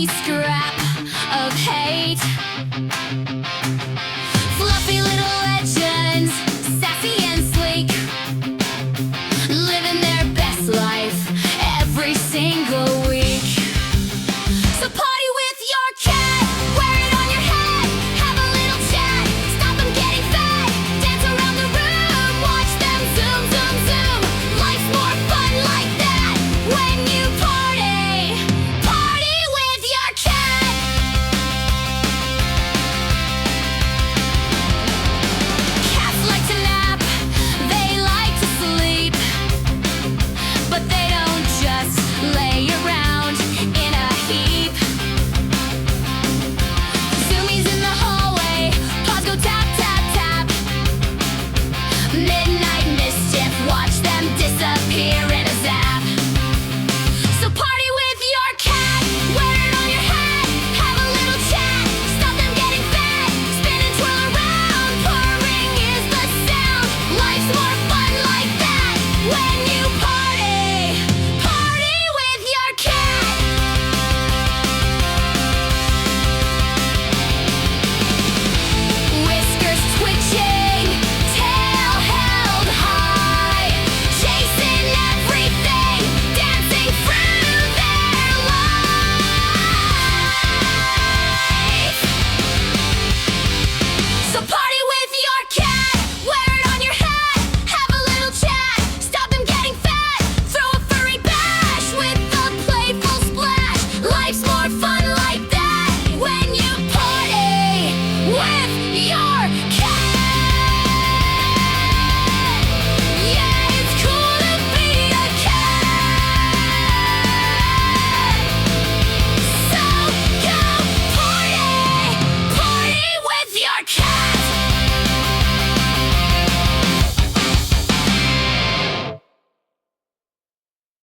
tiny scrap of hate. Fluffy little legends, sassy and sleek, living their best life every single week. So party with your cat, wear it on your head, have a little chat, stop them getting fat, dance around the room, watch them zoom, zoom, zoom. Life's more fun like that when you party, party with your cat. Cats like to nap, they like to sleep, but they don't just lay around in a heap. Zoomies in the hallway, paws go tap, tap, tap. Midnight mischief, watch them disappear in a zap. So party with your cat, wear it on your head, have a little chat, stop them getting fat, spin and twirl around, purring is the sound. Life's more fun like that when you party, party with your cat. Whiskers twitching, tail held high, chasing everything, dancing through their life. So party with your cat, wear it on your head, have a little chat, stop them getting fat, throw a furry bash with a playful splash. Life's more fun like that when you party with your